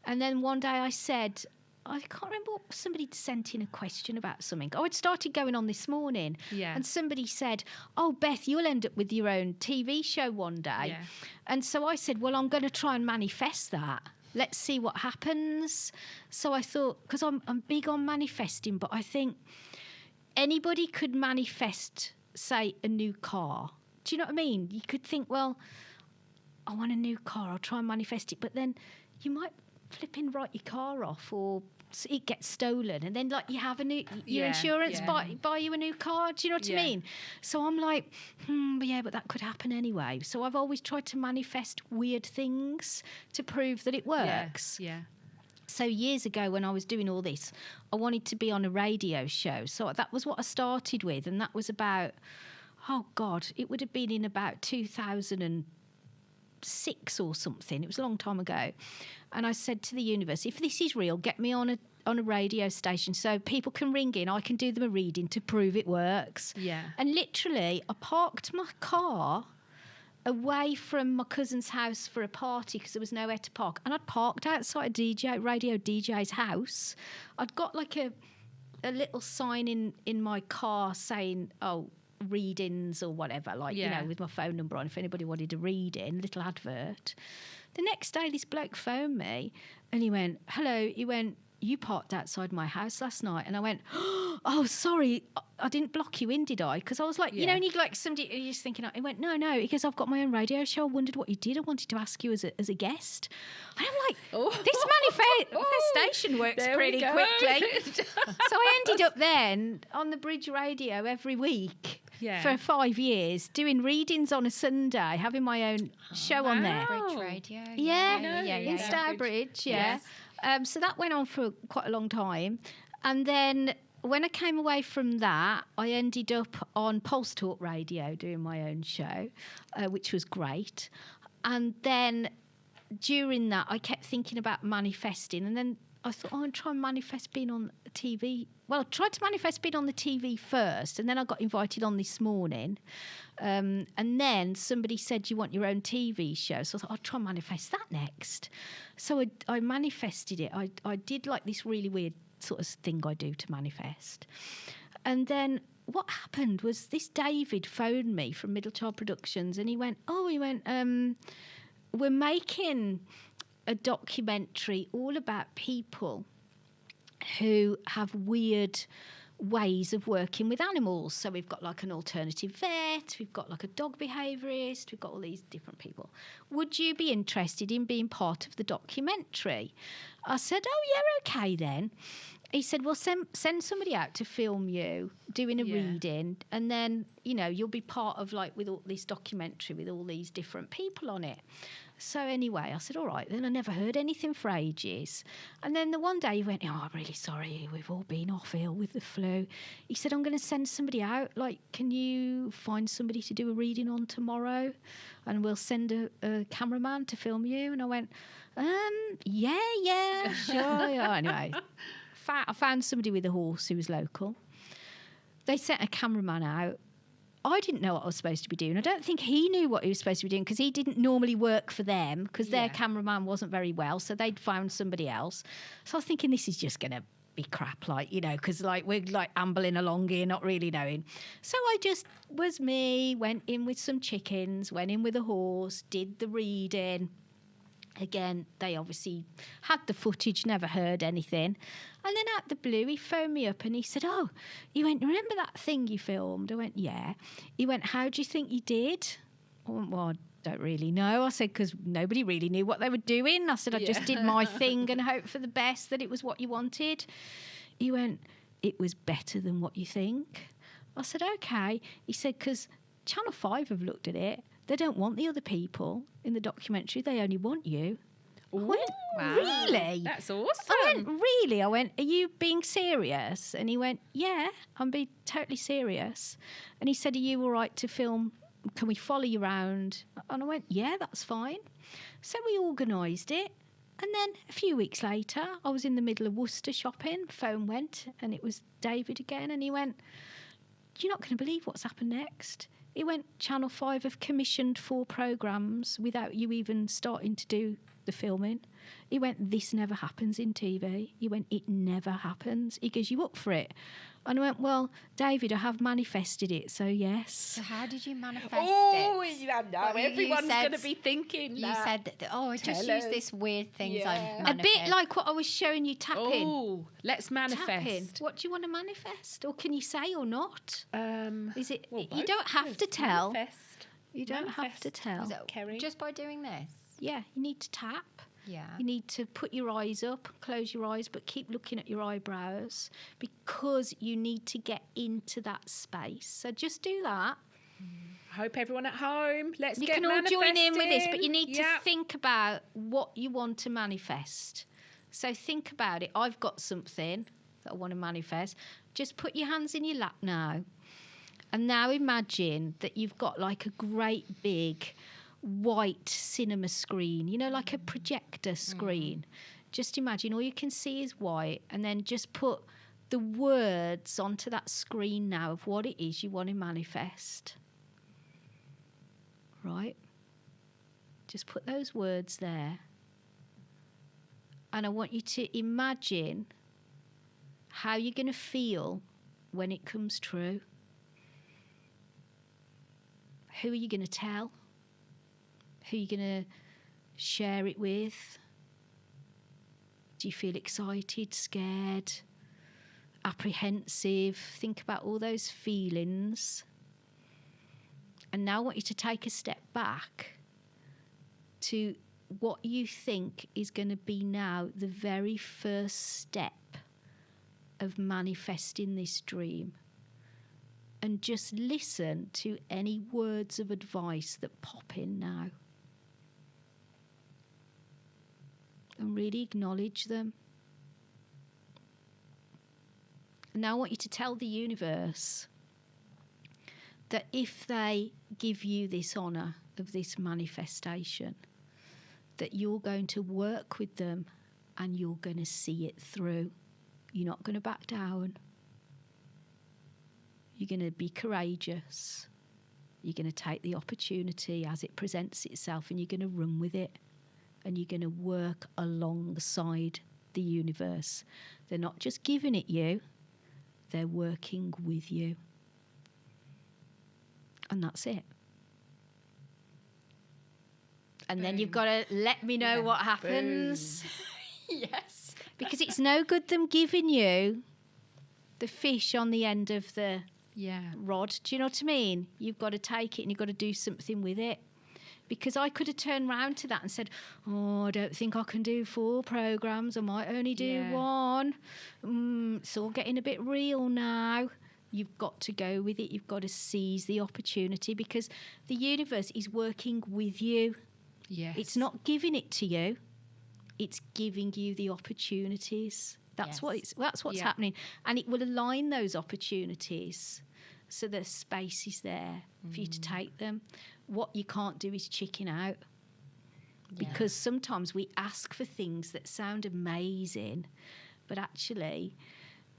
And then one day I said, I can't remember what somebody sent in a question about something. I'd started going on this morning. Yeah. And somebody said, Beth, you'll end up with your own TV show one day. Yeah. And so I said, well, I'm going to try and manifest that let's see what happens. So I thought, because I'm big on manifesting, but I think anybody could manifest, say, a new car. Do you know what I mean? You could think, well, I want a new car, I'll try and manifest it. But then you might flipping write your car off, or it gets stolen, and then like you have your insurance buy you a new car. Do you know what I mean? So I'm like, but that could happen anyway. So I've always tried to manifest weird things to prove that it works. Yeah. So years ago when I was doing all this, I wanted to be on a radio show. So that was what I started with, and that was about, it would have been in about 2006 or something. It was a long time ago. And I said to the universe, if this is real, get me on a radio station so people can ring in. I can do them a reading to prove it works. Yeah. And literally, I parked my car away from my cousin's house for a party because there was nowhere to park. And I'd parked outside a radio DJ's house. I'd got like a little sign in my car saying, readings or whatever, with my phone number on if anybody wanted a reading, little advert. The next day, this bloke phoned me and he went, hello, he went, you parked outside my house last night. And I went, oh, sorry, I didn't block you in, did I? Because I was like, and you like somebody, you're just thinking, he went, no, because I've got my own radio show. I wondered what you did. I wanted to ask you as a guest. And I'm like, this manifestation works pretty quickly. So I ended up then on the Bridge Radio every week. Yeah. For 5 years, doing readings on a Sunday, having my own show on there. Bridge Radio. In Stourbridge, Yes. So that went on for quite a long time. And then when I came away from that, I ended up on Pulse Talk Radio doing my own show, which was great. And then during that, I kept thinking about manifesting. And then I thought, I'll try and manifest being on TV. Well, I tried to manifest being on the TV first, and then I got invited on this morning. And then somebody said, you want your own TV show? So I thought, I'll try and manifest that next. So I manifested it. I did like this really weird sort of thing I do to manifest. And then what happened was this David phoned me from Middle Child Productions, and he went, we're making a documentary all about people who have weird ways of working with animals. So we've got like an alternative vet, we've got like a dog behaviourist, we've got all these different people. Would you be interested in being part of the documentary? I said, okay then. He said, well, send somebody out to film you doing a reading, and then, you'll be part of with all this documentary with all these different people on it. So anyway, I said, all right, then I never heard anything for ages. And then the one day he went, I'm really sorry, we've all been off ill with the flu. He said, I'm going to send somebody out. Can you find somebody to do a reading on tomorrow? And we'll send a cameraman to film you. And I went, yeah, sure. Anyway, I found somebody with a horse who was local. They sent a cameraman out. I didn't know what I was supposed to be doing. I don't think he knew what he was supposed to be doing because he didn't normally work for them because their cameraman wasn't very well, so they'd found somebody else. So I was thinking this is just going to be crap, because we're ambling along here, not really knowing. So I just was me, went in with some chickens, went in with a horse, did the reading. Again, they obviously had the footage, never heard anything. And then out the blue, he phoned me up and he said, he went, remember that thing you filmed? I went, yeah. He went, how do you think you did? I went, well, I don't really know. I said, because nobody really knew what they were doing. I said, I just did my thing and hoped for the best, that it was what you wanted. He went, it was better than what you think. I said, okay. He said, because Channel 5 have looked at it. They don't want the other people in the documentary. They only want you. I went, really? That's awesome. I went, really? I went, are you being serious? And he went, yeah, I'm being totally serious. And he said, are you all right to film? Can we follow you around? And I went, yeah, that's fine. So we organised it. And then a few weeks later, I was in the middle of Worcester shopping. Phone went, and it was David again. And he went, you're not going to believe what's happened next. He went, Channel 5 have commissioned 4 programmes without you even starting to do the filming. He went, this never happens in TV. He went, it never happens. He goes, you up for it? And I went, well, David, I have manifested it, so yes. So how did you manifest Oh, it? yeah, no, Well, everyone's going to be thinking You that. said, that, I just Tell use us. this weird things Yeah. I A manifest. bit like what I was showing you tapping. Oh, let's manifest. Tapping. What do you want to manifest? Or can you say or not? Is it? Well, you both. don't have to tell. Manifest. You don't have to Manifest. tell. Was it Kerry? just by doing this? Yeah, you need to tap. Yeah. You need to put your eyes up, close your eyes, but keep looking at your eyebrows because you need to get into that space. So just do that. I hope everyone at home, let's You get can all join in with this, but you manifesting. need to Yeah. think about what you want to manifest. So think about it. I've got something that I want to manifest. Just put your hands in your lap now. And now imagine that you've got like a great big white cinema screen, you know, like a projector screen. Just imagine all you can see is white, and then just put the words onto that screen now of what it is you want to manifest. Right? Just put those words there. And I want you to imagine how you're going to feel when it comes true. Who are you going to tell? Who are you going to share it with? Do you feel excited, scared, apprehensive? Think about all those feelings. And now I want you to take a step back to what you think is going to be now the very first step of manifesting this dream. And just listen to any words of advice that pop in now. And really acknowledge them. And now I want you to tell the universe that if they give you this honour of this manifestation, that you're going to work with them and you're going to see it through. You're not going to back down. You're going to be courageous. You're going to take the opportunity as it presents itself and you're going to run with it. And you're going to work alongside the universe. They're not just giving it you, they're working with you. And that's it. And then you've got to let me know what happens. Yes. Because it's no good them giving you the fish on the end of the rod. Do you know what I mean? You've got to take it and you've got to do something with it. Because I could have turned round to that and said, oh, I don't think I can do 4 programmes. I might only do 1. It's all getting a bit real now. You've got to go with it. You've got to seize the opportunity because the universe is working with you. Yes. It's not giving it to you. It's giving you the opportunities. That's what's happening. And it will align those opportunities so the space is there for you to take them. What you can't do is chicken out. Because sometimes we ask for things that sound amazing, but actually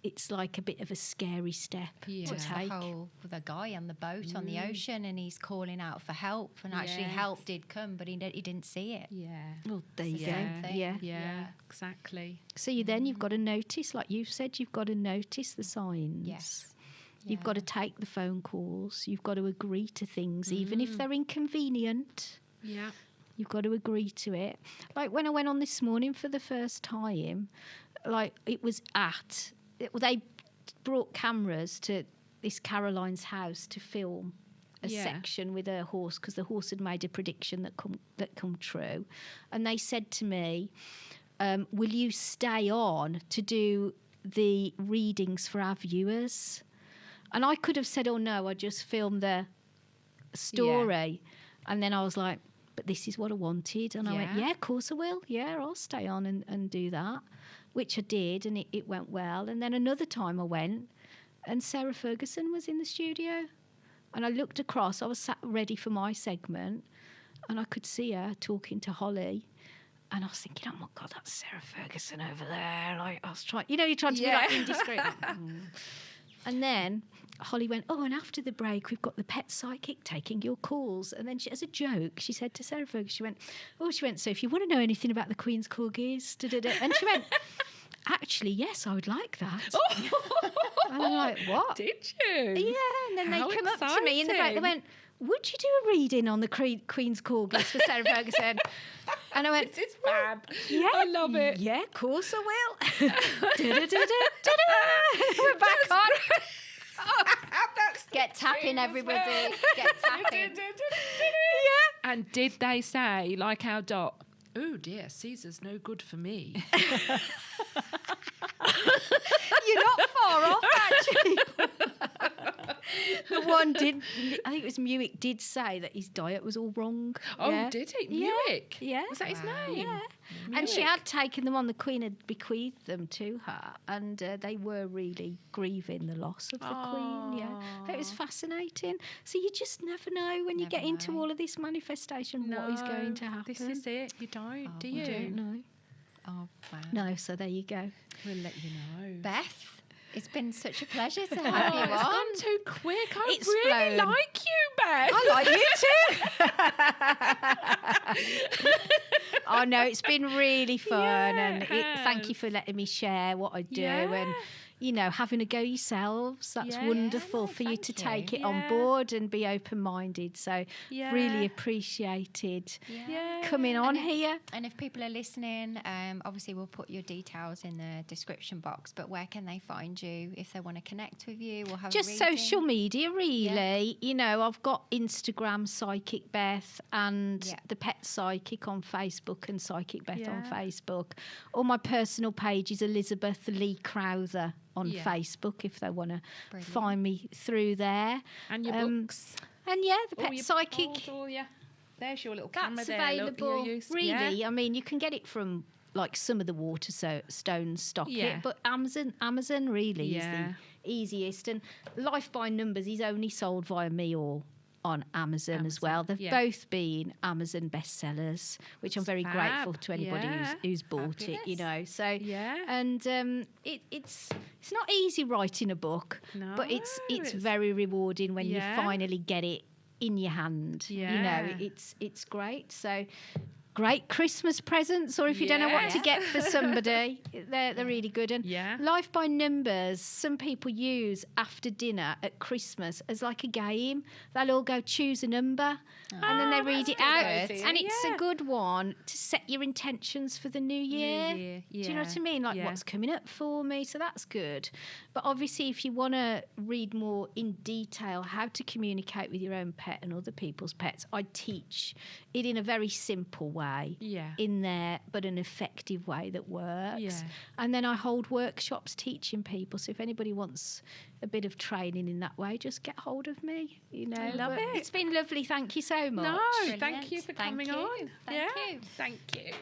it's like a bit of a scary step to take. The guy on the boat on the ocean and he's calling out for help and actually help did come, but he didn't see it. Yeah. Well, there you go. Yeah, exactly. So you've got to notice, like you've said, you've got to notice the signs. Yes. You've got to take the phone calls. You've got to agree to things, even if they're inconvenient. Yeah. You've got to agree to it. Like when I went on this morning for the first time, like it was they brought cameras to this Caroline's house to film a section with her horse because the horse had made a prediction that come true. And they said to me, will you stay on to do the readings for our viewers? And I could have said, oh, no, I just filmed the story. Yeah. And then I was like, but this is what I wanted. And I went, yeah, of course I will. Yeah, I'll stay on and do that, which I did. And it went well. And then another time I went and Sarah Ferguson was in the studio. And I looked across. I was sat ready for my segment. And I could see her talking to Holly. And I was thinking, oh, my God, that's Sarah Ferguson over there. Like, I was trying, you're trying to be like indiscreet. And then Holly went, oh, and after the break, we've got the pet psychic taking your calls. And then as a joke, she said to Sarah Ferguson, she went, so if you want to know anything about the Queen's corgis, and she went, actually, yes, I would like that. And I'm like, what? Did you? Yeah, and then they come up to me in the break, they went, would you do a reading on the Queen's corgis for Sarah Ferguson? And I went, this is fab. Yeah, I love it. Yeah, of course I will. We're back on. Get tapping, everybody. Get tapping. And did they say, like our Dot, oh dear, Caesar's no good for me? You're not far off, actually. The one did, I think it was Muick, did say that his diet was all wrong. Oh, did he? Muick? Yeah. Was that his name? Yeah. And she had taken them on, the Queen had bequeathed them to her, and they were really grieving the loss of the Queen. Yeah. It was fascinating. So you just never know when you get into all of this manifestation what is going to happen. This is it. You don't, do you? You don't know. Oh, wow. No, so there you go. We'll let you know. Beth, it's been such a pleasure to have you It's on. gone too quick. I It's really flown. like you, Beth. I like you too. Oh no, it's been really fun, Yeah, and it thank you has. for letting me share what I do, Yeah. and having a go yourselves. That's Yeah. wonderful No, for you thank to you. take it Yeah. on board and be open-minded. So Yeah. really appreciated Yeah. coming on here. And if people are listening, obviously we'll put your details in the description box, but where can they find you if they want to connect with you or have Just a reading? social media, really. I've got Instagram, Psychic Beth, and the Pet Psychic on Facebook, and Psychic Beth on Yeah. Facebook. Or my personal page is Elizabeth Lee Crowther on Yeah. Facebook, if they want to Brilliant. find me through there. And your books. And the Pet your Psychic. balls, all your- There's your little camera That's there. available. Look, you're used- Really, Yeah. I mean, you can get it from like some of the Waterstones stock Yeah. it, but Amazon really Yeah. is the easiest. And Life by Numbers is only sold via me or on Amazon as well. They've yeah. both been Amazon bestsellers, which I'm very Fab. grateful to anybody Yeah. who's bought it. Fabulous. So Yeah. and it's not easy writing a book, but it's it's- very rewarding when Yeah. you finally get it in your hand. Yeah. It's great. So great Christmas presents, or if you don't know what to Yeah. get for somebody, they're really good. And Yeah. Life by Numbers, some people use after dinner at Christmas as like a game. They'll all go choose a number, and then they read it out, idea, and it's yeah. a good one to set your intentions for the new year. year, Do you know what I yeah, mean? Like yeah. what's coming up for me, so that's good. But obviously, if you want to read more in detail how to communicate with your own pet and other people's pets, I teach it in a very simple way. Yeah. In there, but an effective way that works. Yeah. And then I hold workshops teaching people. So if anybody wants a bit of training in that way, just get hold of me. Love But it. It's been lovely. Thank you so much. No, Brilliant. thank you for Thank coming you. on. Thank Yeah. you. Thank you.